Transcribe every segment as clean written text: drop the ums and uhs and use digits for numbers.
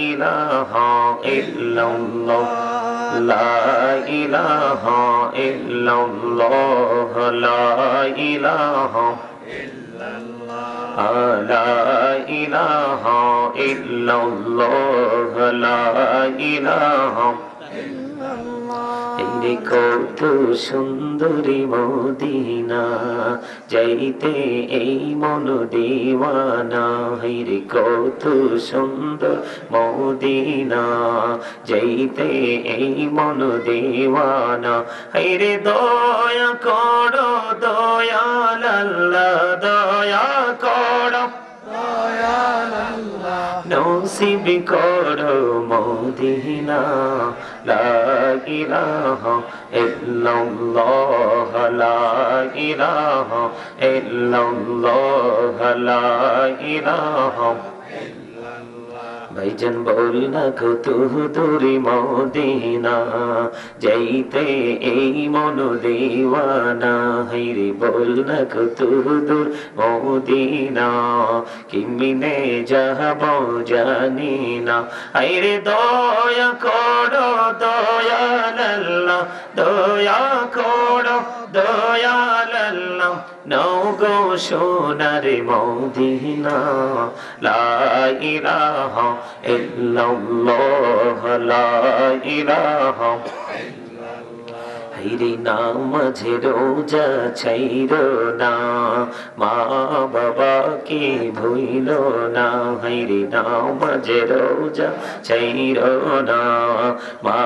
ইলাহা ইল্লাল্লাহ লা ইলাহা ইল্লাল্লাহ লা ইলাহা লা ইলাহা ইল্লাল্লাহ লা ইলাহা রে কত সুন্দরী মদিনা যাইতে এই মন দিওয়ানা রে কত সুন্দর মদিনা যাইতে এই মন দিওয়ানা রে দয়া করো দয়াল আল্লাহ দয়া করো নসিব করো মদিনা লা ইলাহা ইল্লাল্লাহ লা ইলাহা ইল্লাল্লাহ লা ইলাহা ভাইজান বল না কত দূরে মদিনা যাইতে এই মন দিওয়ানা হাইরে বল না কত দূর মদিনা কিমিনে যাব জানি না হাইরে দয়া করো দয়াল আল্লাহ দয়া করো দয়াল আল্লাহ নও গো সোনার মদিনা লা ইলাহা ইল্লাল্লাহ লা ইলাহা হাইরে নামাজে রোজা ছাইরো না মা বাবাকে ভুইলো না হাইরে নামাজে রোজা ছাইরো না মা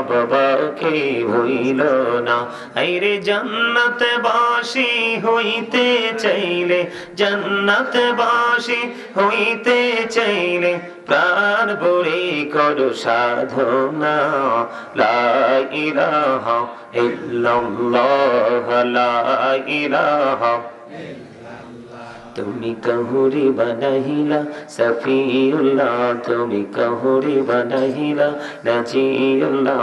বাবাকে ভুইলো না হাইরে জান্নাতে বাসী হইতে চাইলে জান্নাতে বাসী হইতে চাইলে প্রাণ ভরে করো সাধনা লা ইলাহা ইল্লাল্লাহ লা ইলাহা তুমি কাহুরি বানাইলা সফিউল্লাহ তুমি কাহুরি বানাইলা নাজিউল্লাহ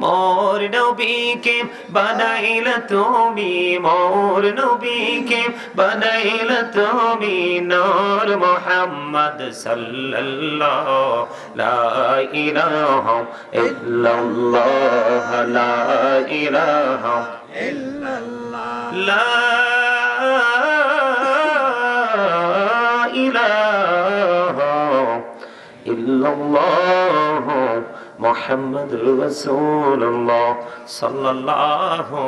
মোর নবীকে বানাইলা তুমি মোর নবীকে বানাইলা তুমি নূর মুহাম্মদ সাল্লাল্লাহ লা ইলাহা ইল্লাল্লাহ লা ইলাহা ইল্লাল্লাহ লা ইল্লাল্লাহ মুহাম্মাদুর রাসূলুল্লাহ সাল্লাল্লাহু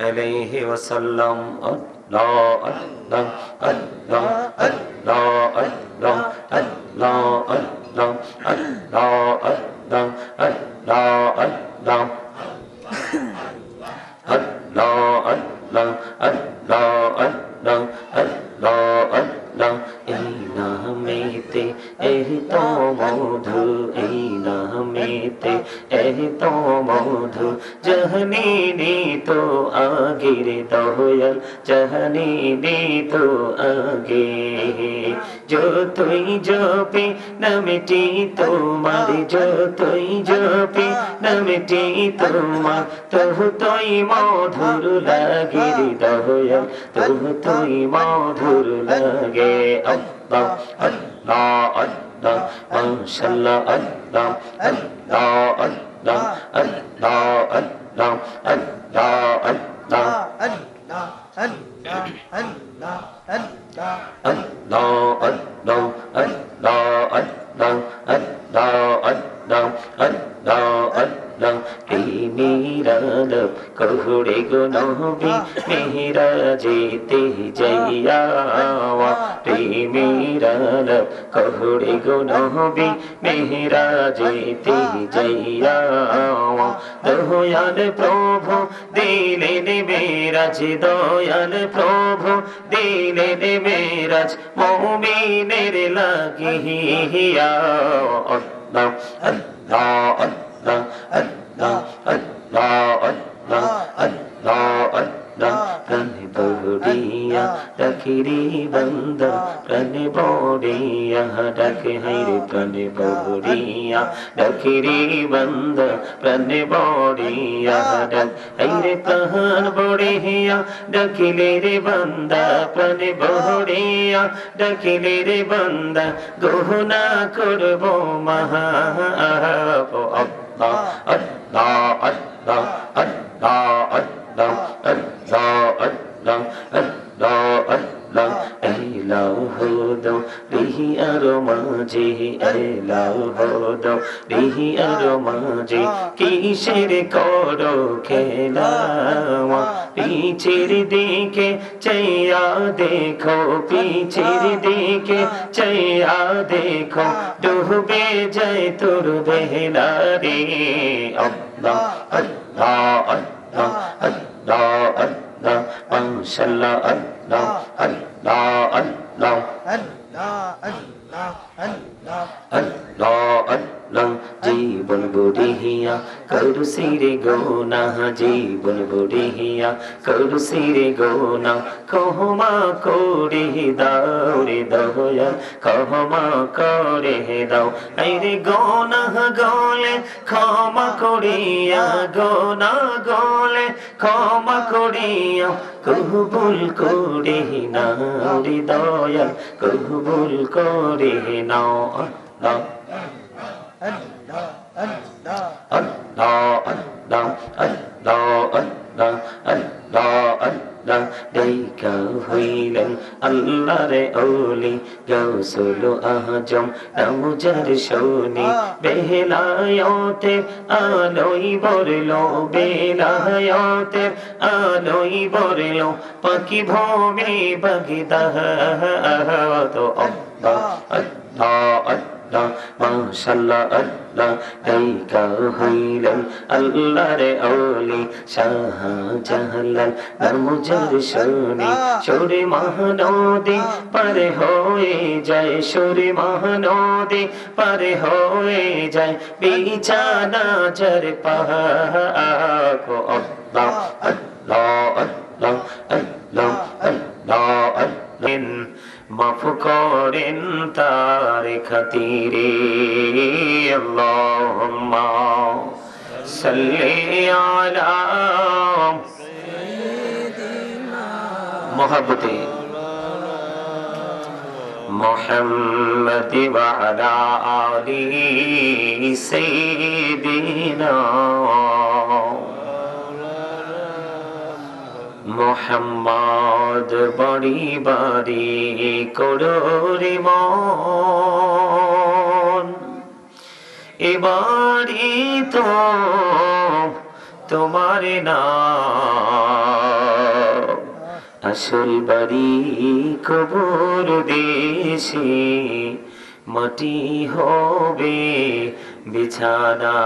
আলাইহি ওয়াসাল্লাম আল্লাহ আল্লাহ আল্লাহ আল্লাহ আল্লাহ আল্লাহ আল্লাহ আল্লাহ আল্লাহ আল্লাহ আল্লাহ আল্লাহ আল্লাহ আল্লাহ আল্লাহ আল্লাহ এই নামেতে এই তো মধু এই নামেতে এই তো মধু জহনী তো আগের দয়াল জহনী তো আগে যতই জপে নামটি তোমার যতই জপে নামটি তোমার তহু তোই মধুর লাগে দয়াল তহু তোই মধুর লাগে আল্লাহ আল্লাহ আল্লাহ মাশাআল্লাহ আল্লাহ আল্লাহ আল্লাহ আল্লাহ আল্লাহ আল্লাহ আল্লাহ আল্লাহ আল্লাহ আল্লাহ আল্লাহ আল্লাহ আল্লাহ আল্লাহ আল্লাহ আল্লাহ আল্লাহ এই মিরালব কহুড়ে গো নবী মেহরাজেতে যাইয়া এই মিরালব কহুড়ে গো নবী মেহরাজেতে যাইয়া দয়াল প্রভু দিলেন মেরাজ দয়াল প্রভু দিলেন মেরাজ মুমিনের লাগিয়া আল্লাহ আল্লাহ আল্লাহ আল্লাহ আল্লাহ আল্লাহ আল্লাহ আল্লাহ বহুরিয়া ডাকে রে বান্দা প্রাণে বড়িয়া ডাকে হাইরে প্রাণে বহুরিয়া ডাকে রে বান্দা প্রাণে বড়িয়া ডাক হাইরে প্রাণ বড়িয়া ডাকিলে রে বান্দা প্রাণে বড়িয়া ডাকিলে রে বান্দা গহনা করব মহা আল্লাহ আল্লাহ আল্লাহ আল্লাহ আল্লাহ আল্লাহ আল্লাহ আল্লাহ এলাহু দাও রিহি আর মাঝে এলাহু দাও রিহি আর মাঝে কিসের করো খেলা পিছের দিকে চাইয়া দেখো পিছের দিকে চাইয়া দেখো ডুবে যায় তোর বেলা রে আল্লাহ আল্লাহ আল্লাহ আল্লাহ আল্লাহ মাশাআল্লাহ আল্লাহ আল্লাহ আল্লাহ আল্লাহ আল্লাহ জীবন বুড়িয়া করু সিরে গোনা জীবন বুড়িয়া করু সিরে গোনা ক্ষমা করে দাও রে দয়া ক্ষমা করে দাও আরে গোনা গলে ক্ষমা করিয়া গোনা গলে ক্ষমা করিয়া কবুল করে নাও রে দয়া কবুল করে নাও আল্লাহ আল্লাহ আল্লাহ আল্লাহ আল্লাহ আল্লাহ আল্লাহ দেখা হইলেন আল্লাহর ওলি গাউসুল আজম নামজার শোনে বেলায়েতে আলোই বরলো বেলায়েতে আলোই বরলো পাখি ভোমে বাগদাহ তো আল্লাহ আল্লাহ আল্লাহ মাশাআল্লাহ আল্লাহ দেখা হইলেন আল্লাহর ওলি শাহজালাল নামজার শোনে সুরে মহানদী পার হয়ে যায় সুরে মহানদী পার হয়ে যায় বিছানা যার পাক আল্লাহ আল্লাহ আল্লাহ আল্লাহ আল্লাহ আল্লাহ মাফ করেন তার খাতিরে আল্লাহুম্মা সাল্লি আলা মুহাব্বতে মুহাম্মদ ওয়া আলা আলি সাইয়্যিদিনা মোহাম্মদ বড়ি বাড়ি করোরে মন এবারি তো তোমার না আসল বাড়ি কবর দেশে মাটি হবে বিছানা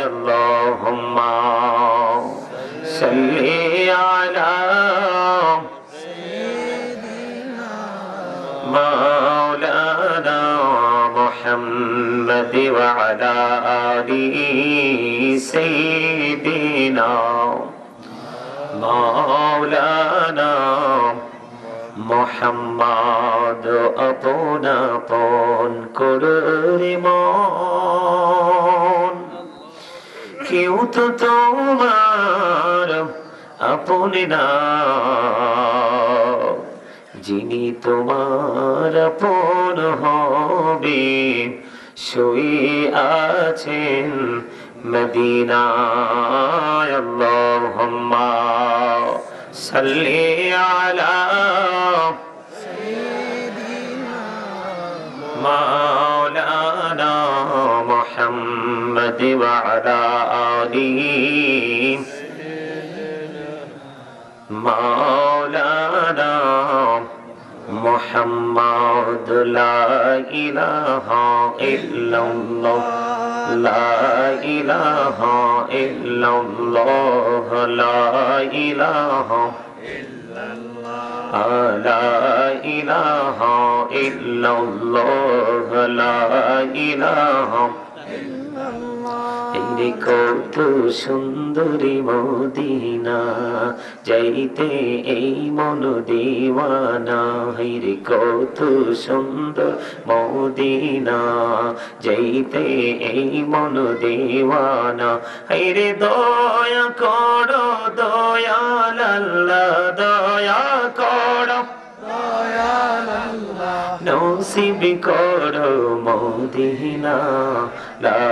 আল্লাহুম্মা সাল্লি আলা মাওলানা মুহাম্মদ ওয়া আলা আলি সাইয়্যিদিনা মাওলানা মুহাম্মদ আপন আপন করে মন কেউ তো তোমার আপন না যিনি তোমার আপন হবে শুয়ে আছেন মদিনায় আল্লাহুম্মা সাল্লি আলা সাইয়্যিদিনা মাওলানা মুহাম্মদ ওয়া আলা আলিহি মাওলানা মুহাম্মদ লা ইলাহা ইল্লাল্লাহ লা ইলাহা ইল্লাল্লাহ লা ইলাহা ইল্লাল্লাহ লা ইলাহা ইল্লাল্লাহ লা ইলাহা ইল্লাল্লাহ হাইরে কত সুন্দরী মদিনা, যাইতে এই মন দিওয়ানা। হাইরে কত সুন্দর মদিনা, যাইতে এই মন দিওয়ানা। হাইরে দয়া করো দয়াল আল্লাহ, দয়া করো নসিব করো মদিনা। লা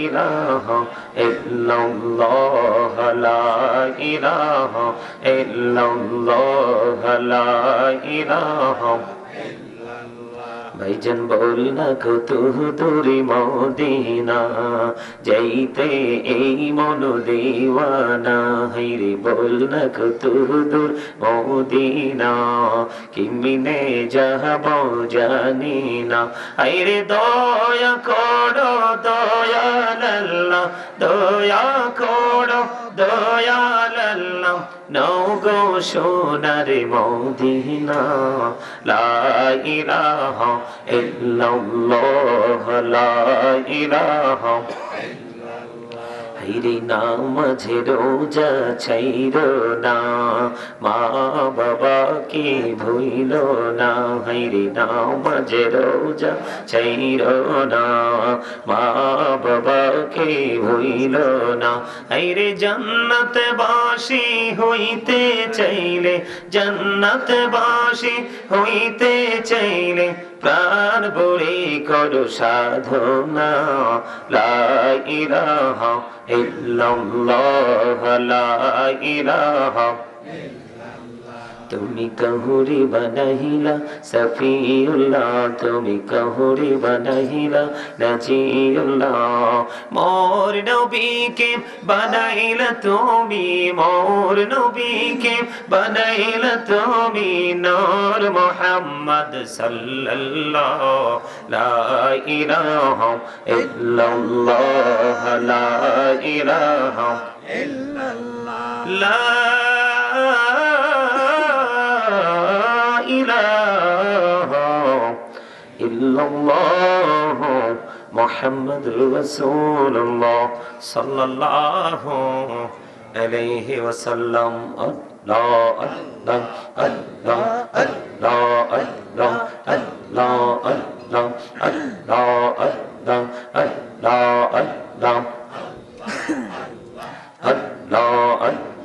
ইলাহা ইল্লাল্লাহ, লা ইলাহা ইল্লাল্লাহ, লা ইলাহা। ভাইজান বল না কত দূরে মদিনা, যাইতে এই মন দিওয়ানা। হাইরে বল না কত দূর মদিনা, কিমিনে যাব জানি না। হাইরে দয়া করো দয়াল আল্লাহ, দয়া করো দয়াল আল্লাহ, নাও গো সোনার মদিনা। লা ইলাহা ইল্লাল্লাহ, লা ইলাহা। হাইরে নামাজে রোজা ছাইরো না, মা বাবাকে ভুইলো না। হাইরে নামাজে রোজা ছাইরো না, মা বাবাকে ভুইলো না। হাইরে জান্নাতে বাসী হইতে চাইলে, জান্নাতে বাসী হইতে চাইলে, প্রাণ ভরে করো সাধনা। লা ইলাহা ইল্লাল্লাহ, লা ইলাহা। তুমি কাহুরি বানাইলা সফিউল্লাহ, তুমি কাহুরি বানাইলা নাজিউল্লাহ। মোর নবীকে বানাইলা তুমি, মোর নবীকে বানাইলা তুমি, নূর মুহাম্মদ সাল্লাল্লাহ। লা ইলাহা ইল্লাল্লাহ, লা ইলাহা ইল্লাল্লাহ, লা ইল্লাল্লাহ মুহাম্মাদুর রাসূলুল্লাহ সাল্লাল্লাহু আলাইহি ওয়াসাল্লাম। আল্লাহ আল্লাহ আল্লাহ আল্লাহ আল্লাহ আল্লাহ আল্লাহ আল্লাহ আল্লাহ আল্লাহ আল্লাহ আল্লাহ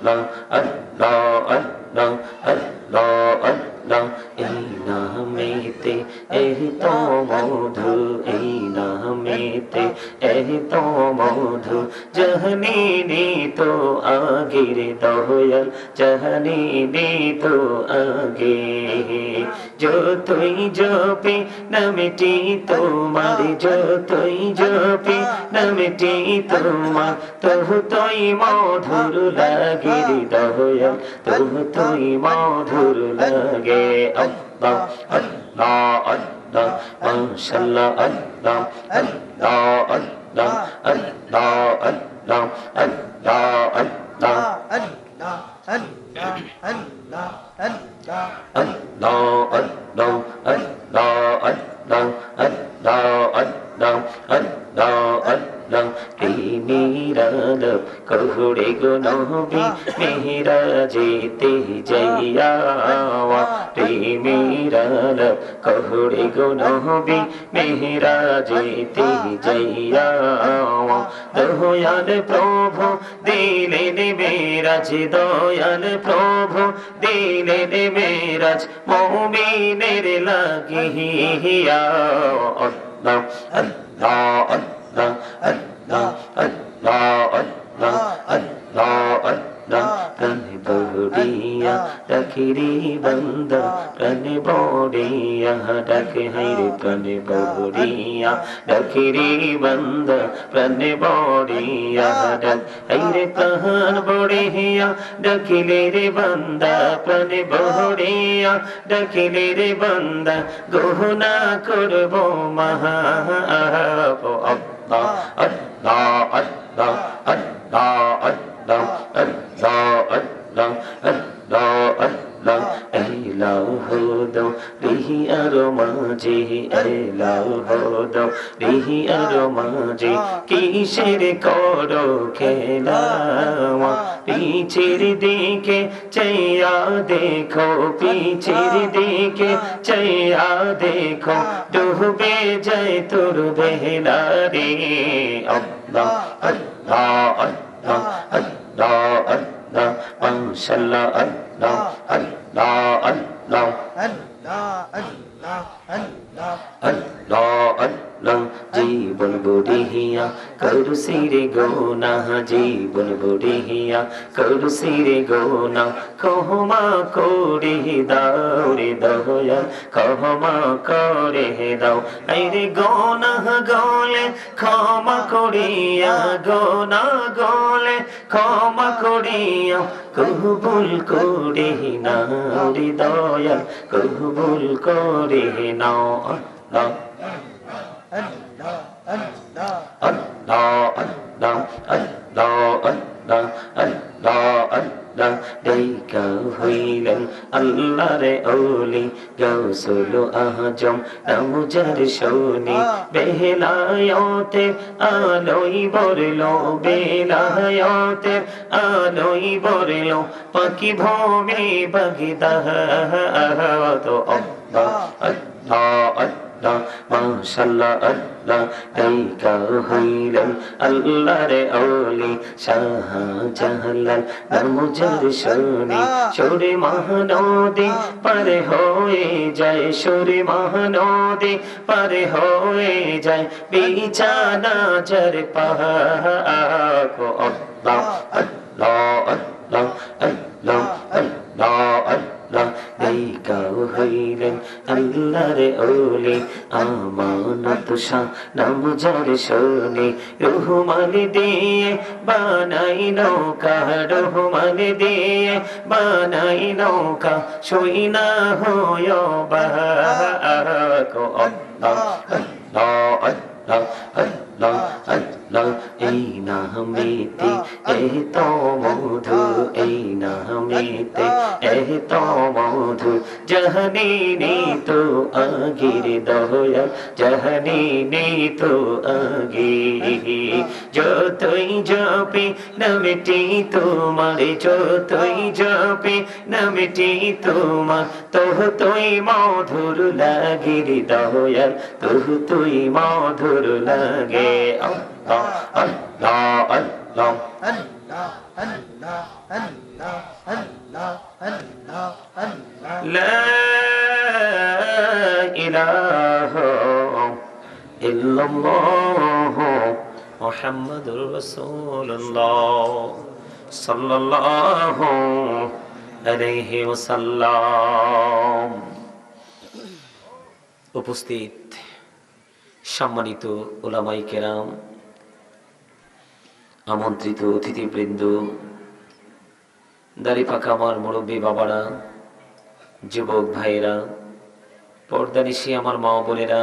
আল্লাহ আল্লাহ আল্লাহ আল্লাহ আল্লাহ। এই নামেতে এই তো মধু, এই নামেতে এই তো মধু, জাহানি তো আগের দয়াল, জাহানি তো আগে। যতই জপে নামটি তোমার, যতই জপে নামটি তোমার, তহু তোই মধুর লাগে দয়াল, তহু তোই মধুর লাগে। আল্লাহ আল্লাহ আল্লাহ মাশাআল্লাহ, আল্লাহ আল্লাহ আল্লাহ আল্লাহ আল্লাহ আল্লাহ আল্লাহ আল্লাহ আল্লাহ আল্লাহ আল্লাহ আল্লাহ আল্লাহ আল্লাহ আল্লাহ আল্লাহ আল্লাহ। মেরাদব কহুড়ে গো নবী মেরাজেতে যাইয়া, মেরাদব কহুড়ে গো নবী মেরাজেতে যাইয়া। দয়াল প্রভু দিলেন মেরাজ, দয়াল প্রভু দিলেন মেরাজ, মুমিনের লাগিয়া। আল্লাহ আল্লাহ আল্লাহ আল্লাহ আল্লাহ আল্লাহ আল্লাহ আল্লাহ। প্রাণে বড়িয়া ডাকিরি বান্দা, প্রাণে বড়িয়া ডাকে হাইরে, প্রাণে বড়িয়া ডাকিরি বান্দা, প্রাণে বড়িয়া ডাক হাইরে। প্রাণ বড়িয়া ডাকিলে রে বান্দা, প্রাণে বড়িয়া ডাকিলে রে বান্দা, গহনা করব মহা। আল্লাহ আল্লাহ আল্লাহ আল্লাহ আল্লাহ আল্লাহ আল্লাহ আল্লাহ আল্লাহ। ইলাহু দো রিহি আর মাঝে এলাও হদো রিহিয়ার মাঝে কিসের করো খেলা পিছের দিকে চাইয়া দেখো পিছের দিকে চাইয়া দেখো ডুবে যায় তোর বেলা রে আল্লাহ আল্লাহ আল্লাহ আল্লাহ আল্লাহ মাশাআল্লাহ আল্লাহ আল্লাহ আল্লাহ আল্লাহ আল্লাহ জীবন বুড়িয়া করুসি রে গোনা জীবন বুড়িয়া করুসি রে গোনা ক্ষমা করে দাও রে দয়া ক্ষমা করে দাও আরে গোনা গলে ক্ষমা করিয়া গোনা গলে ক্ষমা করিয়া কবুল করে নাও রে দয়া কবুল করে নাও আল্লাহ আল্লাহ আল্লাহ আল্লাহ আল্লাহ আল্লাহ আল্লাহ দেখা হইলেন আল্লাহর ওলি গাউসুল আজম নামজার শোনে বেলায়েতে আলোই বরলো বেলায়েতে আলোই বরলো পাখি ভূমি বাগদাহ তো আল্লাহ আল্লাহ আল্লাহ মাশাআল্লাহ আল্লাহ দেখা হইলেন আল্লাহর ওলি শাহজালাল নামজার শোনে সুরে মহানদী পার হয়ে যায় সুরে মহানদী পার হয়ে যায় বিছানা যার পাক আল্লাহ আল্লাহ আল্লাহ আল্লাহ আল্লাহ আল্লাহ দেখা হইলেন আল্লাহর ওলি আমানত শাহ নামজার শোনে রহমান দিয়ে বানাই নৌকা রহমান দিয়ে বানাই নৌকা সই না হয় বাক আল্লাহ আল্লাহ আল্লাহ আল্লাহ আল্লাহ এই নামেতে এত মধু এই নামেতে এত মধু জাহানি তো আগির দয়া জাহানি তো আগে যতই জপি নামটি তোমার যতই জপি নামটি তোমার তোহ তুই মধুর লাগির দয়া তোহ তুই মধুর লাগে আল্লাহ আল্লাহ আল্লাহ আল্লাহ আল্লাহ আল্লাহ আল্লাহ আল্লাহ আল্লাহ লা ইলাহা ইল্লাল্লাহ মুহাম্মাদুর রাসূলুল্লাহ সাল্লাল্লাহু আলাইহি ওয়াসাল্লাম। উপস্থিত সম্মানিত উলামায়ে কেরাম, আমন্ত্রিত অতিথিবৃন্দ, দাড়ি পাকা আমার মুরব্বী বাবারা, যুবক ভাইয়েরা, পর্দানিশী আমার মা বোনেরা,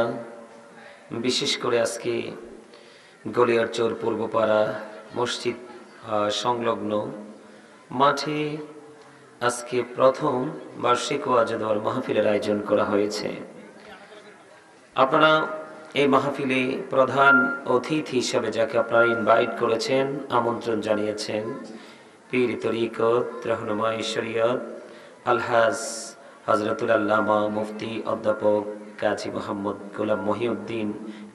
বিশেষ করে আজকে গলিয়ারচর পূর্বপাড়া মসজিদ সংলগ্ন মাঠে আজকে প্রথম বার্ষিক ওয়াজ দোয়ার মাহফিলের আয়োজন করা হয়েছে। আপনারা এই মাহফিলে প্রধান অতিথি হিসেবে যাকে আপনারা ইনভাইট করেছেন, আমন্ত্রণ জানিয়েছেন, পীর তরিকত রহনুমাই শরীয়ত আলহাজ হযরতুল আল্লামা মুফতি অধ্যাপক কাজী মোহাম্মদ গোলাম মহিউদ্দিন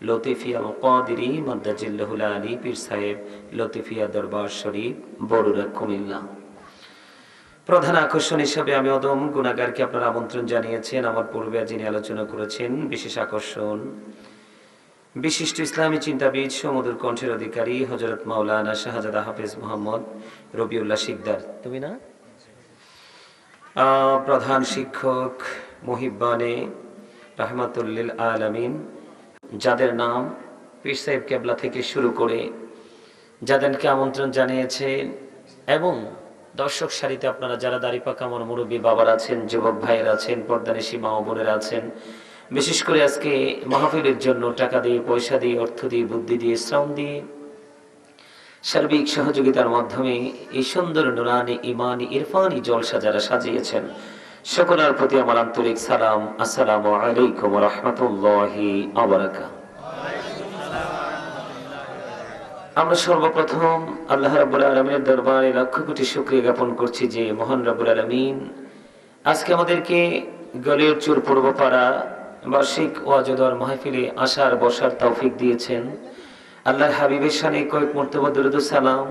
লতিফিয়া মুকাদিরি মাদ্দাজিল্লাহুল আলী পীর সাহেব লতিফিয়া দরবার শরীফ বড়ুরা কুমিল্লা। প্রধান আকর্ষণ হিসেবে আমি অদম গুণাগারকে আপনারা আমন্ত্রণ জানিয়েছেন। আমার পূর্বে যিনি আলোচনা করেছেন, বিশেষ আকর্ষণ বিশিষ্ট ইসলামী চিন্তাবিদ সমুদ্র কণ্ঠের অধিকারী হযরত মাওলানা শাহজাদা হাফেজ মোহাম্মদ রবিউল্লাহ শিকদার, তুমি না, প্রধান শিক্ষক মুহিব্বানে রাহমাতুল লিল আলামিন, যাদের নাম পীর সাহেব কেবলা থেকে শুরু করে যাদেরকে আমন্ত্রণ জানিয়েছেন, এবং দর্শক সারিতে আপনারা যারা দাড়ি পাকা আমার মুরব্বী বাবার আছেন, যুবক ভাইয়ের আছেন, পর্দানিশী মা ও বোনেরা আছেন, বিশেষ করে আজকে মাহফিলের জন্য টাকা দিয়ে, পয়সা দিয়ে, অর্থ দিয়ে, বুদ্ধি দিয়ে, শ্রম দিয়ে, সার্বিক সহযোগিতার মাধ্যমে এই সুন্দর নুরানি ইমানি ইরফানি জলসা যারা সাজিয়েছেন, সকলের প্রতি আমার আন্তরিক সালাম, আসসালামু আলাইকুম ওয়া রাহমাতুল্লাহি ওয়া বারাকাতুহু। আমরা সর্বপ্রথম আল্লাহ রাব্বুল আলামিনের দরবারে লক্ষ কোটি শুকরিয়া জ্ঞাপন করছি যে মহান রাব্বুল আলামিন আজকে আমাদেরকে গলিয়ারচর পূর্বপাড়া বার্ষিক ওয়াজদার মাহফিলে আসার বসার তৌফিক দিয়েছেন। আল্লাহর হাবিবের শানে কয়েক মর্তবা দরুদ ও সালাম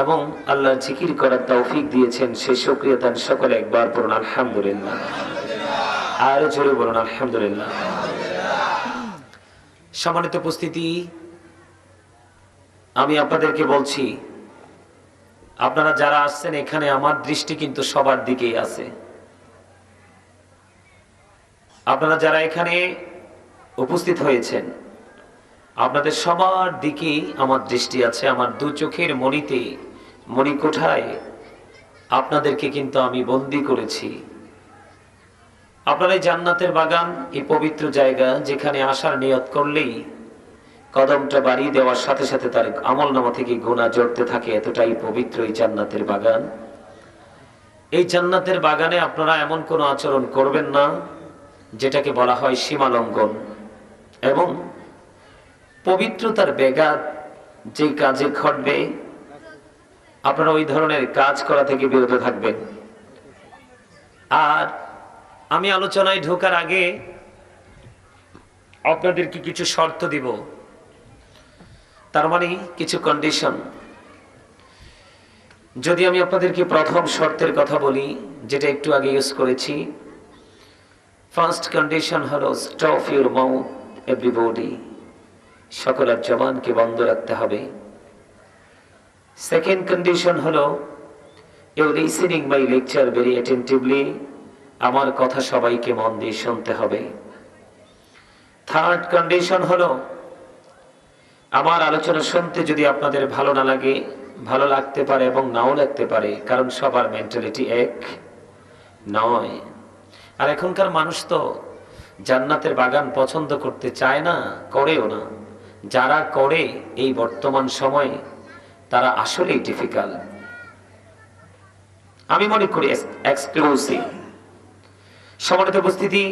এবং আল্লাহর জিকির করার তৌফিক দিয়েছেন, সেই শুকরিয়া তার সকলে একবার বলুন আলহামদুলিল্লাহ। আর জোরে বলুন আলহামদুলিল্লাহ। সম্মানিত উপস্থিতি, আমি আপনাদেরকে বলছি, আপনারা যারা আসছেন এখানে আমার দৃষ্টি কিন্তু সবার দিকেই আছে। আপনারা যারা এখানে উপস্থিত হয়েছেন আপনাদের সবার দিকেই আমার দৃষ্টি আছে। আমার দু চোখের মণিতে মণিকোঠায় আপনাদেরকে কিন্তু আমি বন্দী করেছি। আপনারা এই জান্নাতের বাগান, এই পবিত্র জায়গা যেখানে আসার নিয়ত করলেই কদমটা বাড়িয়ে দেওয়ার সাথে সাথে তার আমলনামা থেকে গুনাহ জড়তে থাকে, এতটাই পবিত্র এই জান্নাতের বাগান। এই জান্নাতের বাগানে আপনারা এমন কোনো আচরণ করবেন না যেটাকে বলা হয় সীমা লঙ্ঘন, এবং পবিত্রতার ব্যাঘাত যে কাজে ঘটবে আপনারা ওই ধরনের কাজ করা থেকে বিরত থাকবেন। আর আমি আলোচনায় ঢোকার আগে আপনাদেরকে কিছু শর্ত দিব, তার মানে কিছু কন্ডিশন। যদি আমি আপনাদেরকে প্রথম শর্তের কথা বলি, যেটা একটু আগে ইউজ করেছি, ফার্স্ট কন্ডিশন হলো স্টপ ইউর মাউথ এভরিবডি, সকলের জবানকে বন্ধ রাখতে হবে। সেকেন্ড কন্ডিশন হলো you listening my lecture very attentively, আমার কথা সবাইকে মন দিয়ে শুনতে হবে। থার্ড কন্ডিশন হলো আমার আলোচনা শুনতে যদি আপনাদের ভালো না লাগে, ভালো লাগতে পারে এবং নাও লাগতে পারে, কারণ সবার মেন্টালিটি এক নয়। আর এখনকার মানুষ তো জান্নাতের বাগান পছন্দ করতে চায় না, করেও না। যারা করে এই বর্তমান সময়ে তারা আসলেই ডিফিকাল্ট, আমি মনে করি এক্সক্লুসিভ। সম্মানিত উপস্থিতি,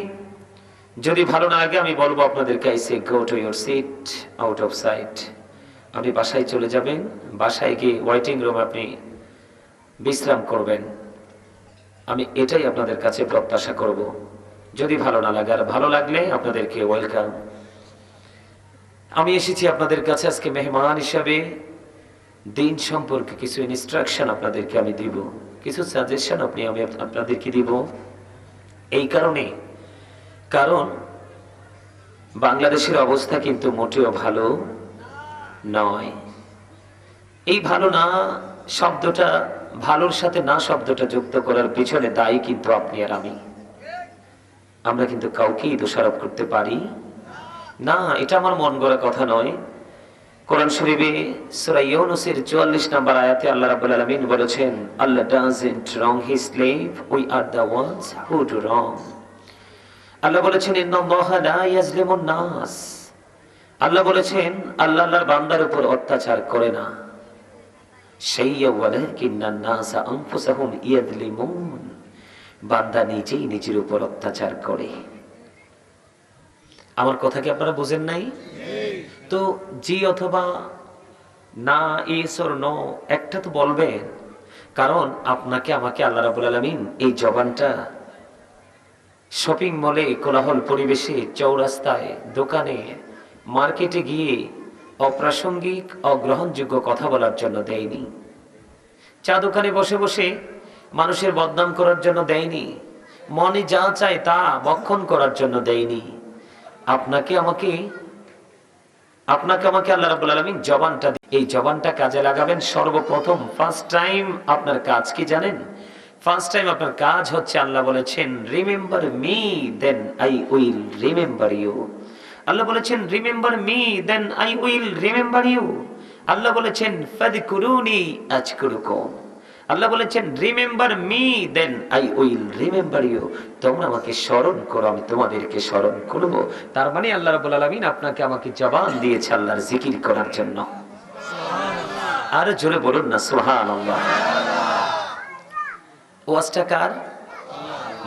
যদি ভালো না লাগে আমি বলবো আপনাদেরকে I say go to your seat out of sight, আপনি বাসায় চলে যাবেন, বাসায় গিয়ে ওয়েটিং রুমে আপনি বিশ্রাম করবেন। আমি এটাই আপনাদের কাছে প্রত্যাশা করব। যদি ভালো না লাগে, আর ভালো লাগলে আপনাদেরকে ওয়েলকাম। আমি এসেছি আপনাদের কাছে আজকে মেহমান হিসাবে, দিন সম্পর্কে কিছু ইনস্ট্রাকশন আপনাদেরকে আমি দিব, কিছু সাজেশন আমি আপনাদেরকে দিব। এই কারণে, কারণ বাংলাদেশের অবস্থা কিন্তু মোটেও ভালো নয়। এই ভালো না শব্দটা, ভালোর সাথে না শব্দটা যুক্ত করার পিছনে দায়ী কিন্তু আপনি আর আমি। আমরা কিন্তু কাউকেই দোষারোপ করতে পারি না, এটা আমার মন গড়া কথা নয়। কোরআন শরীফে সূরা ইউনূসের 44 নম্বর আয়াতে আল্লাহ রাব্বুল আলামিন বলেছেন, আল্লাহ doesn't wrong his slave, we are the ones who do wrong। আল্লাহ বলেছেন ইন্নাল্লাহা লা ইয়াজলিমুন নাস, আল্লাহ বলেছেন আল্লাহ আল্লাহর বান্দার উপর অত্যাচার করে না। শাইয়্যা ওয়ালাকিন্নান নাসা আনফুসাহুম ইয়াজলিমুন, বান্দা নিজেই নিজের উপর অত্যাচার করে। আমার কথা কি আপনারা বুঝেন নাই? তো জি অথবা না, ইয়েস অর নো একটা তো বলবেন, কারণ আপনাকে আমাকে আল্লাহ রাব্বুল আলামিন এই জবানটা শপিং মলে, কোলাহল পরিবেশে, চৌরাস্তায়, দোকানে, মার্কেটে গিয়ে অপ্রাসঙ্গিক, অগ্রহণযোগ্য কথা বলার জন্য দেয়নি। চা দোকানে বসে বসে মানুষের বদনাম করার জন্য দেয়নি। মনে যা চায় তা বক্ষণ করার জন্য দেয়নি। আপনাকে আমাকে আল্লাহ রাব্বুল আলামিন জবানটা, এই জবানটা কাজে লাগাবেন। সর্বপ্রথম ফার্স্ট টাইম আপনার কাজ কি জানেন? ফার্স্ট টাইম আপনার কাজ হচ্ছে, আল্লাহ বলেছেন remember me then I will remember you. আল্লাহ বলেছেন remember me then I will remember you. আল্লাহ বলেছেন ফাযকুরুনি আযকুরুকুম। আল্লাহ বলেছেন remember me then I will remember you, তোমরা আমাকে স্মরণ করো, আমি তোমাদেরকে স্মরণ করব। তার মানে আল্লাহ রাব্বুল আলামিন আপনাকে আমাকে জবান দিয়েছে আল্লাহর জিকির করার জন্য। আর জোরে বলুন না সুবহানাল্লাহ। ওয়াজটা কার?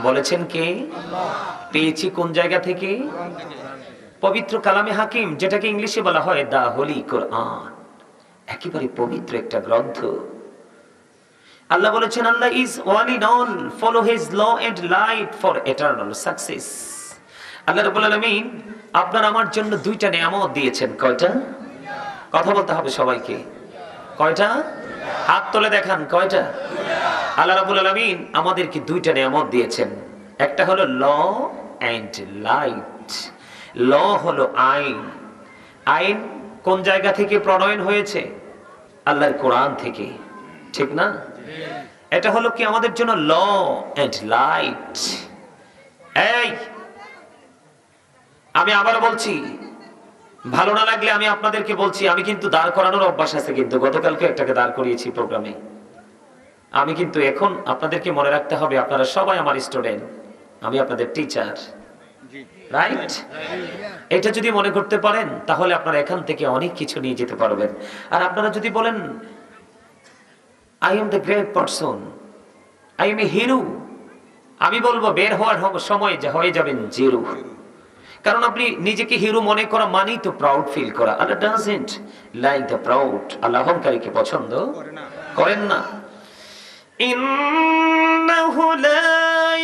বলেছেন কে? পেয়েছি কোন জায়গা থেকে? পবিত্র কালামে হাকিম, যেটাকে ইংলিশে বলা হয় দা হোলি কোরআন, একেবারে পবিত্র একটা গ্রন্থ। আল্লাহ বলেছেন আল্লাহ is one in all, follow his law and light for eternal success. আল্লাহ রাব্বুল আলামিন আপনার আমার জন্য দুইটা নিয়ামত দিয়েছেন। কয়টা? কথা বলতে হবে সবাইকে। কয়টা? হাত তুলে দেখান কয়টা? আল্লাহ রাব্বুল আলামিন আমাদেরকে দুইটা নিয়ামত দিয়েছেন। একটা হলো ল এন্ড লাইট। ল হলো আইন। আইন কোন জায়গা থেকে প্রণয়ন হয়েছে? আল্লাহর কোরআন থেকে, ঠিক না? এটা হলো কি আমাদের জন্য ল এন্ড লাইট। এই আমি আবার বলছি, ভালো না লাগলে আমি আপনাদেরকে বলছি, আমি কিন্তু দাঁড় করানোর অভ্যাস আছে, কিন্তু গতকালকে একটাকে দাঁড় করিয়েছি প্রোগ্রামে। আমি কিন্তু এখন আপনাদেরকে মনে রাখতে হবে, আপনারা সবাই আমার স্টুডেন্ট, আমি আপনাদের টিচার, রাইট? এটা যদি মনে করতে পারেন তাহলে আপনারা এখান থেকে অনেক কিছু নিয়ে যেতে পারবেন। আর আপনারা যদি বলেন I am the great person, I am A hero, আমি বলবো বের হওয়ার সময় হয়ে যাবেন জিরো। কারণ আপনি নিজেকে হিরো মনে করা মানেই তো প্রাউড ফিল করা। আল্লাহ ডাজন্ট লাইক দ্য প্রাউড। আল্লাহ অহংকারীকে পছন্দ করেন না। ইন্নাহু লা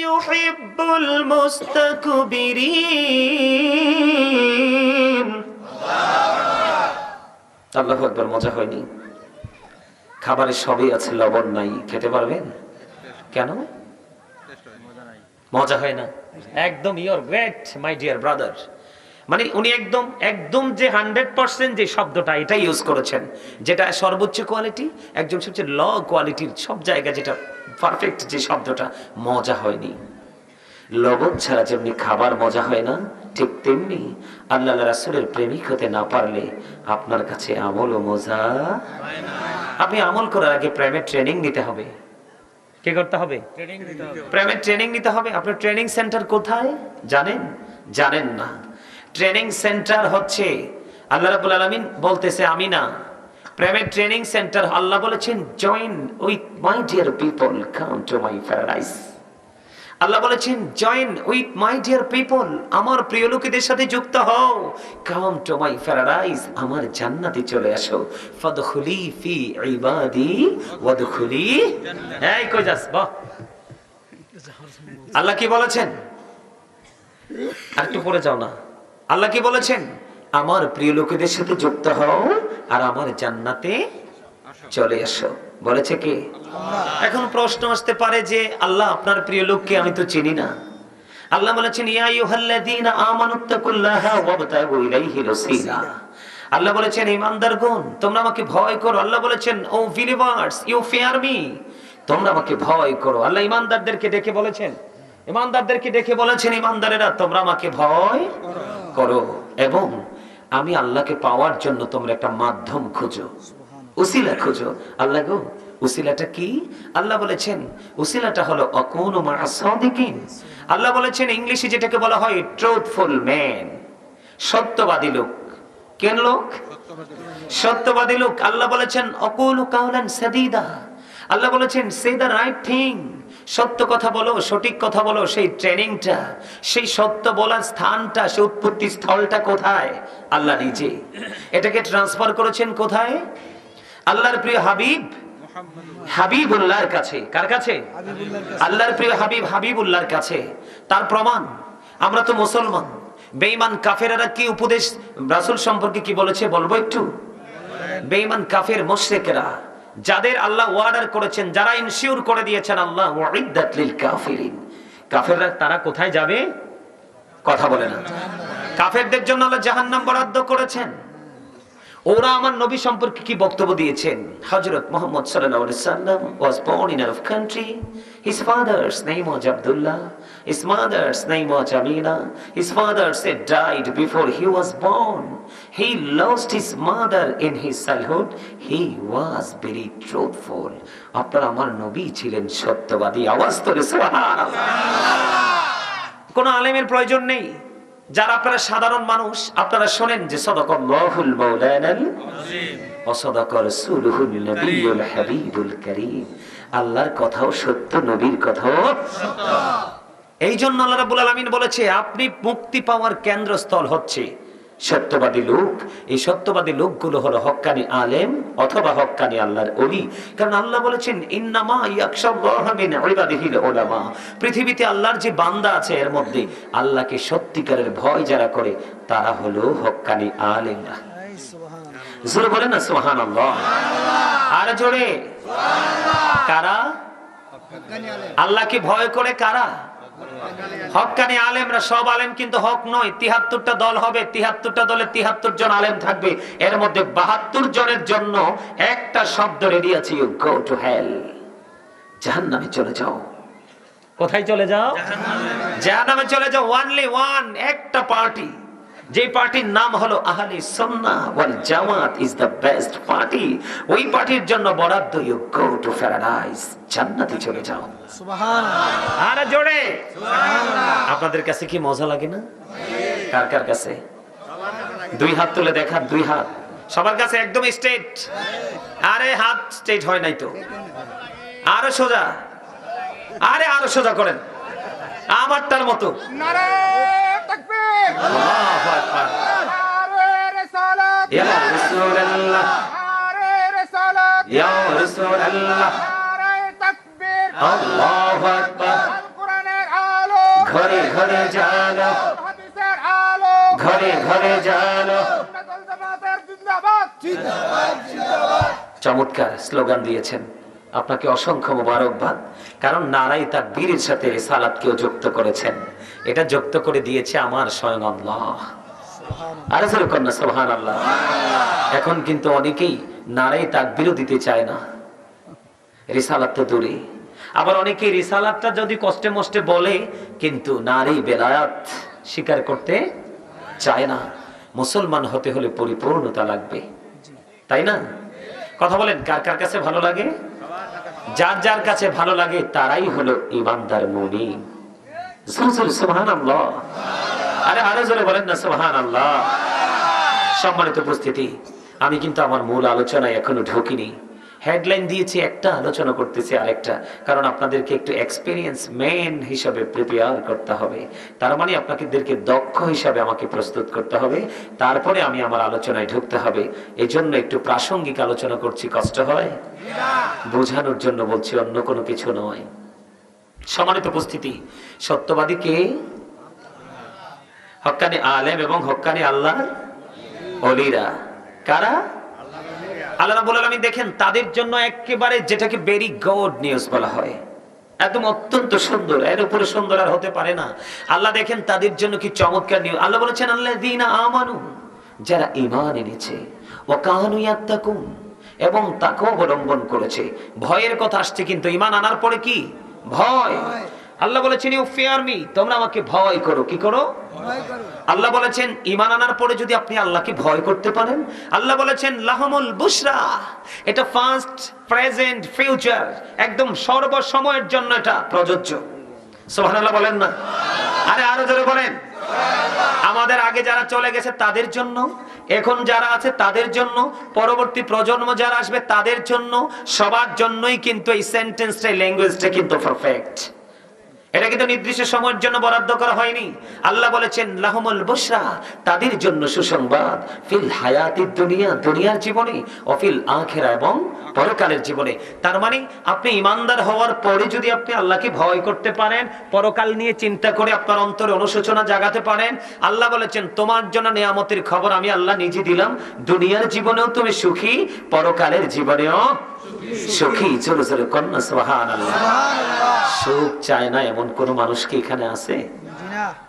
ইউহিব্বুল মুস্তাকবিরিন। আল্লাহু আকবার। মজা হয়নি? খাবারে সবই আছে, লবণ নাই, খেতে পারবেন? কেন মজা হয় না? একদম your great my dear brother, মানে উনি একদম একদম যে 100% যে শব্দটা এটা ইউজ করেছেন, যেটা সর্বোচ্চ কোয়ালিটি, একদম সবচেয়ে ল কোয়ালিটির সব জায়গা যেটা পারফেক্ট, যে শব্দটা মজা হয়নি। লবণ ছাড়া যেমনি খাবার মজা হয় না, ঠিক তেমনি আল্লাহ রাসূলের প্রেমিক হতে না পারলে আপনার কাছে আমলও মজা হয় না। আপনি আমল করার আগে প্রেমের ট্রেনিং নিতে হবে। কি করতে হবে? প্রেমের ট্রেনিং নিতে হবে। আপনার ট্রেনিং সেন্টার কোথায় জানেন? জানেন না। ট্রেনিং সেন্টার হচ্ছে আল্লাহ রাব্বুল আলামিন বলতেছে, আমি না, প্রেমের ট্রেনিং সেন্টার আল্লাহ বলেছেন join with my dear people, come to my paradise. আল্লাহ বলেছেন join with my dear people, আমার প্রিয় লোকেদের সাথে যুক্ত হও, কাম টু মাই প্যারাডাইস, আমার জান্নাতে চলে আসো, ফাদখুলি ফি ইবাদি ওয়াদখুলি। এই কই যাস বাহ? আল্লাহ কি বলেছেন? একটু পরে যাও না। আল্লাহ কি বলেছেন? আমার প্রিয় লোকেদের সাথে যুক্ত হও আর আমার জান্নাতে চলে আসো। বলেছে কে? এখন প্রশ্ন আসতে পারে যে আল্লাহ আপনার প্রিয় লোককে আমি তো চিনি না। আল্লাহ বলেছেন ইয়া আইয়ুহাল্লাযীনা আমানুত্তাকুল্লাহা ওয়াবতাগু ইলাইহিল ওয়াসিলা। আল্লাহ বলেছেন ঈমানদারগণ তোমরা আমাকে ভয় করো। আল্লাহ বলেছেন O believers you fear me, তোমরা আমাকে ভয় করো। আল্লাহ ঈমানদারদেরকে ডেকে বলেছেন, ঈমানদারদেরকে ডেকে বলেছেন ঈমানদারেরা তোমরা আমাকে ভয় করো, এবং আমি আল্লাহকে পাওয়ার জন্য তোমরা একটা মাধ্যম খোঁজো, উসিলা খোঁজো। আল্লাহ গো উসিলাটা কি? আল্লাহ বলেছেন উসিলাটা হলো আকুনু মা'আস সাদিকিন। আল্লাহ বলেছেন ইংলিশে যেটাকে বলা হয় ট্রুথফুল ম্যান, সত্যবাদী লোক। কেন লোক? সত্যবাদী লোক। আল্লাহ বলেছেন আকুলু কাওলান সাদীদা। আল্লাহ বলেছেন সে দ্য রাইট থিং, সত্য কথা বলো, সঠিক কথা বলো। সেই ট্রেনিংটা, সেই সত্য বলার স্থানটা, সেই উৎপত্তি স্থলটা কোথায়? আল্লাহ নিজে। এটাকে ট্রান্সফার করেছেন কোথায়? আল্লাহর প্রিয় হাবিব হাবিবুল্লাহর কাছে। কার কাছে? আল্লাহর প্রিয় হাবিব হাবিবুল্লাহর কাছে। তার প্রমাণ আমরা তো মুসলমান। বেঈমান কাফেররা কি উপদেশ রাসূল সম্পর্কে কি বলেছে বলবো একটু? বেঈমান কাফের মুশরিকরা, যাদের আল্লাহ ওয়ার্ডার করেছেন, যারা ইনসিওর করে দিয়েছেন আল্লাহ ওয়াইদাত লিল কাফিরিন, কাফেররা তারা কোথায় যাবে? কথা বলে না। কাফেরদের জন্য আল্লাহ জাহান্নাম বরাদ্দ করেছেন। ওরা আমার নবী সম্পর্কে কি বক্তব্য দিয়েছেন? হযরত মুহাম্মদ সাল্লাল্লাহু আলাইহি ওয়াসাল্লাম was born in Arab country. His father's name was Abdullah. His mother's name was Amina. His father said died before he was born. He lost his mother in his childhood. He was very truthful. আপনারা আমার নবী ছিলেন সত্যবাদী। আওয়াজ তোলে সুবহানাল্লাহ। কোন আলেমের প্রয়োজন নেই। যারা আপনারা সাধারণ মানুষ, আপনারা শোনেন যে সাদাকাল্লাহুল মাওলানাল আযীম ওয়া সাদাকা রাসূলুহুন নবিয়্যুল হাবিবুল কারীম। আল্লাহর কথাও সত্য, নবীর কথাও সত্য। এই জন্য আল্লাহ রাব্বুল আলামিন বলেছে আপনি মুক্তি পাওয়ার কেন্দ্রস্থল হচ্ছে সত্যবাদী লোক। এই সত্যবাদী লোকগুলো হলো হক্কানি আলেম অথবা হক্কানি আল্লাহর ওলি। কারণ আল্লাহ বলেছেন ইন্নামা ইয়াখশাল্লাহা মিন ইবাদিহিল উলামা, পৃথিবীতে আল্লাহর যে বান্দা আছে এর মধ্যে আল্লাহকে সত্যিকারের ভয় যারা করে তারা হলো হক্কানি আলেমরা। জোরে বলেন না সুবহানাল্লাহ। আর জোরে কারা? আল্লাহকে ভয় করে কারা? হক্কানি আলেমরা। সব আলেম কিন্তু হক নয়। ৭৩টা দল হবে, ৭৩টা দলে ৭৩ জন আলেম থাকবে, এর মধ্যে ৭২ জনের জন্য একটা শব্দ রেডি আছে, ইউ গো টু হেল, জাহান্নামে চলে যাও। কোথায় চলে যাও? জাহান্নামে চলে যাও। ওয়ানলি ওয়ান, একটা পার্টি, যে পার্টির নাম হলো আহলে সুন্নাহ ওয়াল জামাত ইজ দ্য বেস্ট পার্টি। ওই পার্টির জন্য বরাদ্দ, ইউ গো টু প্যারাডাইস, জান্নাতে চলে যাও। সুবহানাল্লাহ। আর জোরে সুবহানাল্লাহ। আপনাদের কাছে কি মজা লাগে না? কার কার কাছে? দুই হাত তুলে দেখা, দুই হাত সবার কাছে একদম স্ট্রেট। আরে হাত স্ট্রেট হয় নাই তো, আরো সোজা, আরে আরো সোজা করেন আমারটার মতো। নারে তাকবীর, আল্লাহু আকবার, নারে রিসালাত, ইয়া রাসূলুল্লাহ, নারে রিসালাত, ইয়া রাসূলুল্লাহ, নারে তাকবীর, আল্লাহু আকবার। আল কোরআনের আলো ঘরে ঘরে জ্বালো, হাদিসের আলো ঘরে ঘরে জ্বালো, সুন্নাতুল জামাতের জিন্দাবাদ, জিন্দাবাদ, জিন্দাবাদ। চমৎকার স্লোগান দিয়েছেন, আপনাকে অসংখ্য মোবারকবাদ। কারণ নারায়ে তাকবীরের সাথে রিসালাতকেও যুক্ত করেছেন। এটা যুক্ত করে দিয়েছে আমার স্বয়ং আল্লাহ। আরে জোরে কর না সুবহানাল্লাহ। এখন কিন্তু অনেকেই নারায়ে তাকবীরও দিতে চায় না, রিসালাত তো দূরে। আবার অনেকেই রিসালাতটা যদি কষ্টে মষ্টে বলে কিন্তু নারী বেলায়াত স্বীকার করতে চায় না। মুসলমান হতে হলে পরিপূর্ণতা লাগবে, তাই না? কথা বলেন, কার কার কাছে ভালো লাগে? যার যার কাছে ভালো লাগে তারাই হলো ঈমানদার মুমিন। সুবহানাল্লাহ। আরে আরো জোরে বলেন না সুবহানাল্লাহ। সম্মানিত উপস্থিতি, আমি কিন্তু আমার মূল আলোচনায় এখনো ঢুকিনি। হেডলাইন দিয়েছি একটা, আলোচনা করতেছি আরেকটা। কারণ আপনাদেরকে একটু এক্সপেরিয়েন্স ম্যান হিসাবে প্রিপেয়ার করতে হবে। তার মানে আপনাদেরকে দক্ষ হিসাবে আমাকে প্রস্তুত করতে হবে, তারপরে আমি আমার আলোচনায় ঢুকতে হবে। এই জন্য একটু প্রাসঙ্গিক আলোচনা করছি। কষ্ট হয়? বোঝানোর জন্য বলছি, অন্য কোনো কিছু নয়। সম্মানিত উপস্থিতি, সত্যবাদী কে? হক্কানি আলেম এবং হক্কানি আল্লাহর ওলিরা। কারা? আল্লাহ রাব্বুল আলামিন দেখেন তাদের জন্য একেবারে যেটাকে ভেরি গুড নিউজ বলা হয়, একদম অত্যন্ত সুন্দর, এর উপরে সুন্দর আর হতে পারে না। আল্লাহ দেখেন তাদের জন্য কি চমৎকার নিউজ। আল্লাহ বলেছেন আল্লাযীনা আমানু, যারা ঈমান এনেছে, ওয়া কানু ইয়াত্তাকুন, এবং তাকওয়া অবলম্বন করেছে। ভয়ের কথা আসছে, কিন্তু ঈমান আনার পরে কি? ভয়। আল্লাহ বলেছেন ইউ ফিয়ার মি, তোমরা আমাকে ভয় করো। কি করো? ভয় করো। আল্লাহ বলেছেন ঈমান আনার পরে যদি আপনি আল্লাহকে ভয় করতে পারেন, আল্লাহ বলেছেন লাহুমুল বুশরা, এটা ফাস্ট প্রেজেন্ট ফিউচার, একদম সর্বসময়ের জন্য এটা প্রযোজ্য। সুবহানাল্লাহ বলেন না? আরে আরো জোরে বলেন। আমাদের আগে যারা চলে গেছে তাদের জন্য, এখন যারা আছে তাদের জন্য, পরবর্তী প্রজন্ম যারা আসবে তাদের জন্য, সবার জন্যই কিন্তু এই সেন্টেন্সটা, ল্যাঙ্গুয়েজটা কিন্তু পারফেক্ট। এটা কিন্তু নির্দিষ্ট সময়ের জন্য বরাদ্দ করা হয়নি। আল্লাহ বলেছেন লাহুমুল বুশরা, তাদের জন্য সুসংবাদ, ফিল হায়াতিদ দুনিয়া, দুনিয়ার জীবনে, ও ফিল আখিরা, এবং পরকালের জীবনে। তার মানে আপনি ঈমানদার হওয়ার পরে যদি আপনি আল্লাহকে ভয় করতে পারেন, পরকাল নিয়ে চিন্তা করে আপনার অন্তরে অনুশোচনা জাগাতে পারেন, আল্লাহ বলেছেন তোমার জন্য নিয়ামতের খবর আমি আল্লাহ নিজে দিলাম। দুনিয়ার জীবনেও তুমি সুখী, পরকালের জীবনেও সুখী। জোরে জোরে কন্যা সুবহানাল্লাহ। সুখ চায় না এমন কোন মানুষ কি এখানে আছে?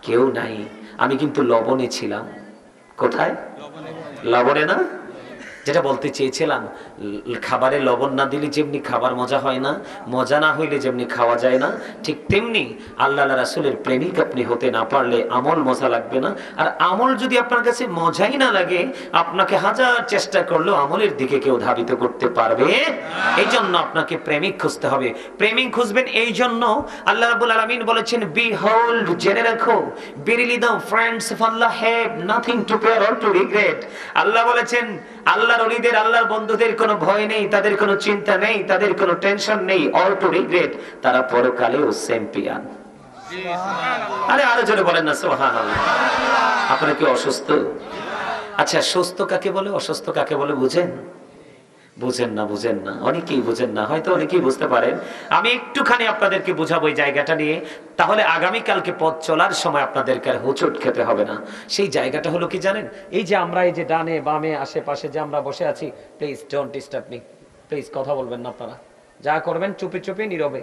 কেউ নাই। আমি কিন্তু লবণে ছিলাম। কোথায়? লবণে না? যেটা বলতে চেয়েছিলাম, খাবারে লবণ না দিলে যেমনি খাবার মজা হয় না, মজা না হইলে যেমনি খাওয়া যায় না, ঠিক তেমনি আল্লাহ রাসূলের প্রেমিক আপনি হতে না পারলে আমল মজা লাগবে না। আর আমল যদি আপনার কাছে মজাই না লাগে, আপনাকে হাজার চেষ্টা করলেও আমলের দিকে কেউ ধাবিত করতে পারবে। এই জন্য আপনাকে প্রেমিক খুঁজতে হবে। প্রেমিক খুঁজবেন এই জন্য আল্লাহ রাব্বুল আলামিন বলেছেন বিহোল্ড, জেনে রাখো, verily the friends of Allah have nothing to fear or to regret। আল্লাহ বলেছেন আল্লাহর ওলিদের, আল্লাহর বন্ধুদের কোনো ভয় নেই, তাদের কোনো চিন্তা নেই, তাদের কোনো টেনশন নেই, অল টু রিগ্রেট, তারা পরকালেও চ্যাম্পিয়ন। আরে আরো জোরে বলেন না সুবহানাল্লাহ। আপনারা কি অসুস্থ? আচ্ছা, সুস্থ কাকে বলে, অসুস্থ কাকে বলে বুঝেন? বুঝেন না, অনেকেই বুঝেন না, হয়তো অনেকেই বুঝতে পারেন। আমি একটুখানি আপনাদেরকে বুঝাবো এই জায়গাটা নিয়ে, তাহলে আগামীকালকে পথ চলার সময় আপনাদেরকে আর হোঁচট খেতে হবে না। সেই জায়গাটা হলো কি জানেন? এই যে আমরা এই যে ডানে বামে আশেপাশে যে আমরা বসে আছি, please don't disturb me, please কথা বলবেন না আপনারা, যা করবেন চুপে চুপে নীরবে।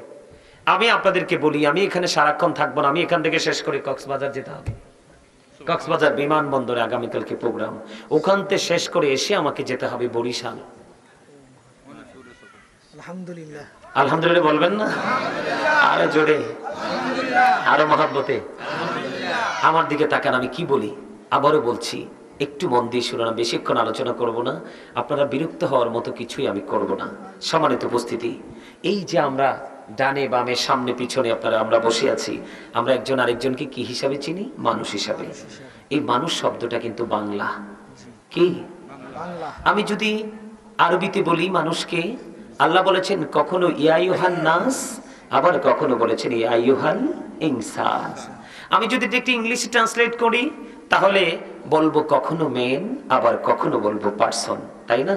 আমি আপনাদেরকে বলি, আমি এখানে সারাক্ষণ থাকবো না, আমি এখান থেকে শেষ করে কক্সবাজার যেতে হবে। কক্সবাজার বিমানবন্দরে আগামীকালকে প্রোগ্রাম, ওখান থেকে শেষ করে এসে আমাকে যেতে হবে বরিশাল। আলহামদুলিল্লাহ, আলহামদুলিল্লাহ বলবেন না? আরো জোরে, আরো মহাব্বতে। আমার দিকে তাকান, আমি কি বলি আবারও বলছি, একটু মন দিয়ে শুনুন। বেশিক্ষণ আলোচনা করব না, আপনারা বিরক্ত হওয়ার মতো কিছুই আমি করব না। সম্মানিত উপস্থিতি, এই যে আমরা ডানে বামে সামনে পিছনে আমরা বসে আছি, আমরা একজন আরেকজনকে কি হিসাবে চিনি? মানুষ হিসাবে। এই মানুষ শব্দটা কিন্তু বাংলা। কি বাংলা? আমি যদি আরবিতে বলি মানুষকে, আল্লাহ বলেছেন কখনো ইয়া আইয়ুহান নাস, আবার কখনো বলেছেন ইয়া আইয়ুহাল ইনসান। আমি যদি একটু ইংলিশে ট্রান্সলেট করি, তাহলে বলবো কখনো মেন, আবার কখনো বলবো পারসন, তাই না?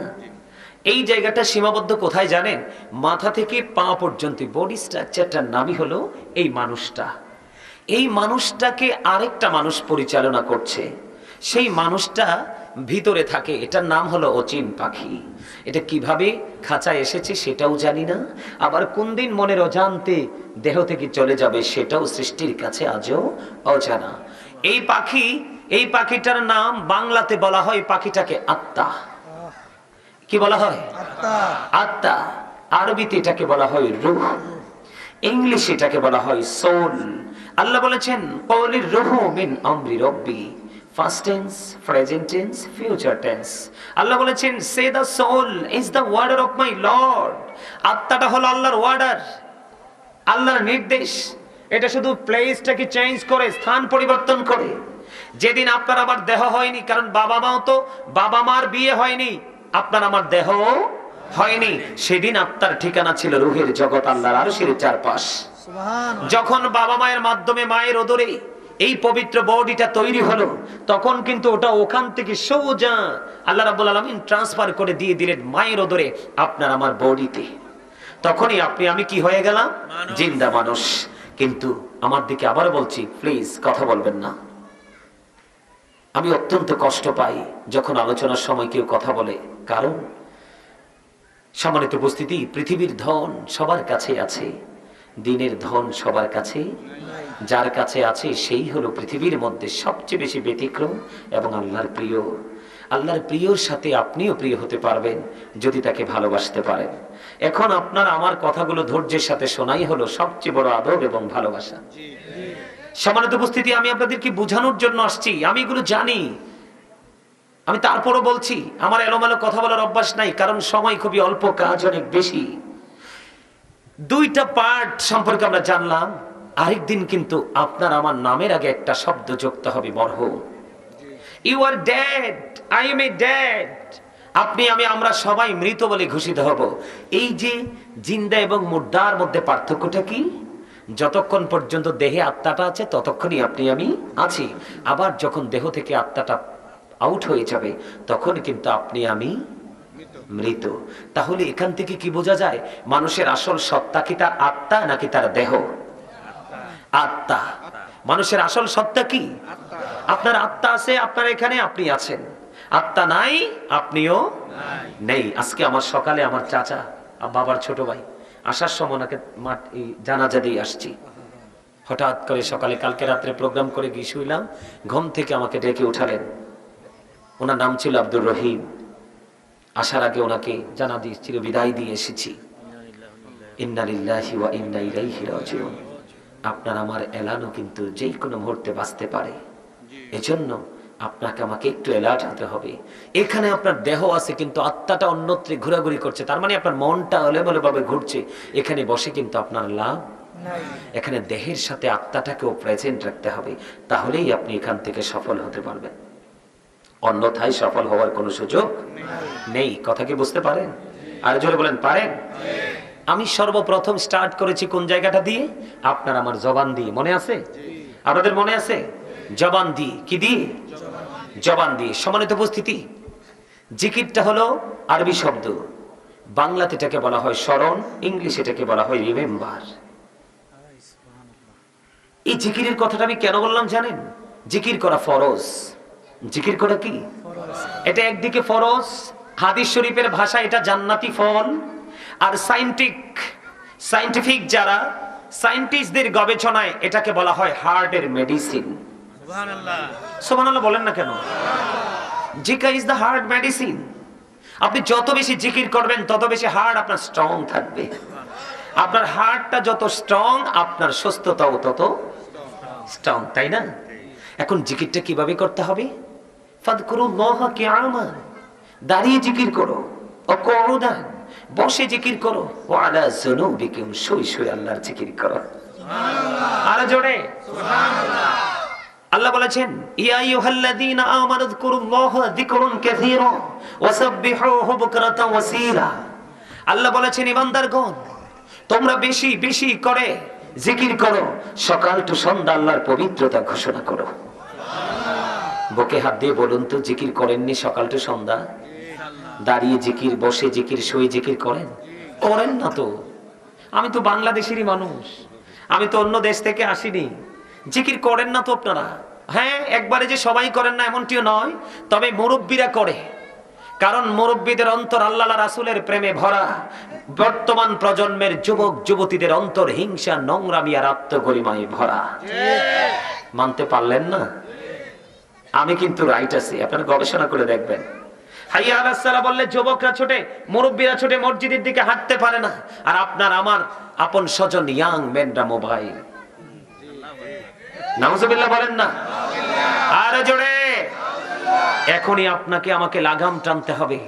এই জায়গাটা সীমাবদ্ধ কোথায় জানেন? মাথা থেকে পা পর্যন্ত বডি স্ট্রাকচারটার নামই হলো এই মানুষটা। এই মানুষটাকে আরেকটা মানুষ পরিচালনা করছে, সেই মানুষটা ভিতরে থাকে, এটার নাম হলো অচিন পাখি। এটা কিভাবে খাঁচায় এসেছে সেটাও জানি না, আবার কোন দিন মনের অজান্তে দেহ থেকে চলে যাবে সেটাও সৃষ্টির কাছে আজও অজানা। এই পাখিটার নাম বাংলাতে বলা হয় পাখিটাকে আত্মা। কি বলা হয়? আত্মা। আরবিতে এটাকে বলা হয় রূহ, ইংলিশে এটাকে বলা হয় সোল। আল্লাহ বলেছেন ক্বালির রূহু মিন আমরি রাব্বি, first tense, present tense, future tense. আল্লাহ বলেছেন say the soul is the order of my lord. আত্মাটা হলো আল্লাহর ওয়ার্ডার, আল্লাহর নির্দেশ। এটা শুধু প্লেসটাকে চেঞ্জ করে, স্থান পরিবর্তন করে। যেদিন আপনার আমার দেহ হয়নি, কারণ বাবা মার বিয়ে হয়নি, আপনার আমার দেহ হয়নি, সেদিন আত্মার ঠিকানা ছিল রূহের জগৎ, আল্লাহর আরশের চারপাশ। যখন বাবা মায়ের মাধ্যমে মায়ের ওদরে এই পবিত্র বডিটা তৈরি হলো, তখন কিন্তু ওটা ওখান থেকে সোজা আল্লাহ রাব্বুল আলামিন ট্রান্সফার করে দিয়ে দিলেন মায়ের ওদরে আপনার আমার বডিতে। তখনই আপনি আমি কি হয়ে গেলাম? জিন্দা মানুষ। কিন্তু আমার দিকে আবার বলছি, প্লিজ কথা বলবেন না। আমি অত্যন্ত কষ্ট পাই যখন আলোচনার সময় কেউ কথা বলে, কারণ সম্মানিত উপস্থিতি, পৃথিবীর ধন সবার কাছে আছে, দিনের ধন সবার কাছে, যার কাছে আছে সেই হলো পৃথিবীর মধ্যে সবচেয়ে বেশি ব্যতিক্রম এবং আল্লাহর প্রিয়। আল্লাহর প্রিয়র সাথে আপনিও প্রিয় হতে পারবেন যদি তাকে ভালোবাসতে পারেন। এখন আপনার আমার কথাগুলো ধৈর্যের সাথে শোনাই হলো সবচেয়ে বড় আদব এবং ভালোবাসা। সম্মানিত উপস্থিতি, আমি আপনাদেরকে বোঝানোর জন্য আসছি, আমি এগুলো জানি। আমি তারপরও বলছি, আমার এলোমেলো কথা বলার অভ্যাস নাই, কারণ সময় খুবই অল্প, কাজ অনেক বেশি। দুইটা পার্ট সম্পর্কে আমরা জানলাম। আরেকদিন কিন্তু আপনার আমার নামের আগে একটা শব্দ যুক্ত হবে, মরহুম। You are dead, I am a dead. আপনি আমরা সবাই মৃত বলে ঘোষিত হব। এই যে জিন্দা এবং মুর্দার মধ্যে পার্থক্যটা কি? যতক্ষণ পর্যন্ত দেহে আত্মাটা আছে ততক্ষণই আপনি আমি আছি, আবার যখন দেহ থেকে আত্মাটা আউট হয়ে যাবে তখন কিন্তু আপনি আমি মৃত। তাহলে এখান থেকে কি বোঝা যায়? মানুষের আসল সত্তা কি তার আত্মা নাকি তার দেহ? আত্মা। মানুষের আসল সত্তা কি? আপনার আত্মা আছে, আপনার এখানে আপনি আছেন। আত্মা নাই, আপনিও নেই। আজকে আমার সকালে আমার চাচা, বাবার ছোট ভাই, আসার সময় ওনাকে জানাজা দিয়ে আসছি। হঠাৎ করে সকালে, কালকে রাত্রে প্রোগ্রাম করে গিয়ে শুইলাম, ঘুম থেকে আমাকে ডেকে উঠালেন। ওনার নাম ছিল আব্দুর রহিম। আসার আগে ওনাকে জানা দিয়েছিল, বিদায় দিয়ে এসেছি। ইন্না লিল্লাহি ওয়া ইন্না ইলাইহি রাজিউন। আপনার আমার এলানো কিন্তু যে কোনো মুহূর্তে বাঁচতে পারে, এজন্য আপনাকে আমাকে একটু অ্যালার্ট হতে হবে। এখানে আপনার দেহ আছে কিন্তু আত্মাটা অন্যত্র ঘোরাঘুরি করছে, তার মানে আপনার মনটা এলোমেলো ভাবে ঘুরছে। এখানে বসে কিন্তু আপনার লাভ নাই। এখানে দেহের সাথে আত্মাটাকেও প্রেজেন্ট রাখতে হবে, তাহলেই আপনি এখান থেকে সফল হতে পারবেন। অন্যথায় সফল হওয়ার কোনো সুযোগ নেই। কথা কি বুঝতে পারেন? আর জোরে বলেন, পারেন? আমি সর্বপ্রথম স্টার্ট করেছি কোন জায়গাটা দিয়ে? আপনার আমার জবান দিয়ে, মনে আছে? আপনাদের মনে আছে? জবান দিয়ে। কি দিয়ে? জবান দিয়ে। সম্মানিত উপস্থিতি, জিকিরটা হলো আরবি শব্দ, বাংলাতে এটাকে বলা হয় স্মরণ, ইংলিশে এটাকে বলা হয় রিমেম্বার। এই জিকিরের কথাটা আমি কেন বললাম জানেন? জিকির করা ফরজ। জিকির করা কি? এটা একদিকে ফরজ, হাদিস শরীফের ভাষা এটা জান্নাতি ফল। আর সায়েন্টিফিক যারা সায়েন্টিস্টদের গবেষণায় এটাকে বলা হয় হার্টের মেডিসিন। সুবহানাল্লাহ বলেন না কেন? জিকির ইজ দ্য হার্ট মেডিসিন। আপনি যত বেশি জিকির করবেন তত বেশি হার্ট আপনার স্ট্রং থাকবে। আপনার হার্টটা যত স্ট্রং, আপনার সুস্থতাও তত স্ট্রং, তাই না? এখন জিকিরটা কিভাবে করতে হবে? ফাযকুরুল্লাহ কিয়ামান, দাঁড়িয়ে জিকির করো, ওয়া কুউদান, বসে জিকির করো, ওয়া আলা যুনুবিকুম, শুয়ে শুয়ে আল্লাহর জিকির করো। সুবহানাল্লাহ। আর জোরে সুবহানাল্লাহ। আল্লাহ বলেছেন, ইয়া আইয়ুহাল্লাযীনা আমানু যকুরুল্লাহা যিকরুন কাসীরা ওয়াসাব্বিহুহু বুকরাতান ওয়াসীলা। আল্লাহ বলেছেন, ইমানদারগণ, তোমরা বেশি বেশি করে জিকির করো, সকাল টু সন্ধ্যা আল্লাহর পবিত্রতা ঘোষণা করো। বুকে হাত দিয়ে বলুন তো, জিকির করেননি সকাল টু সন্ধ্যা? দাঁড়িয়ে জিকির, বসে জিকির, শুয়ে জিকির করেন? করেন না তো। আমি তো বাংলাদেশেরই মানুষ, আমি তো অন্য দেশ থেকে আসিনি। জিকির করেন না তো আপনারা? হ্যাঁ, একবারে যে সবাই করেন না এমনটিও নয়, তবে মুরব্বীরা করে। কারণ মুরব্বীদের অন্তর আল্লাহ রাসূলের প্রেমে ভরা। বর্তমান প্রজন্মের যুবক যুবতীদের অন্তর হিংসা, নোংরামি আর আত্মগরিমায় ভরা। মানতে পারলেন না? আমি কিন্তু রাইট আছি, আপনারা গবেষণা করে দেখবেন। হাইয়া আলাস সালাহ বললে যুবকরা ছোটে, মুরব্বীরা ছোটে, মসজিদের দিকে হাঁটতে পারে না। আর আপনার আমার আপন স্বজন ইয়াং মেনরা মোবাইল। নাউজুবিল্লাহ বলেন না? আরে জোরে। এখনই আপনাকে আমাকে লাগাম টানতে হবে।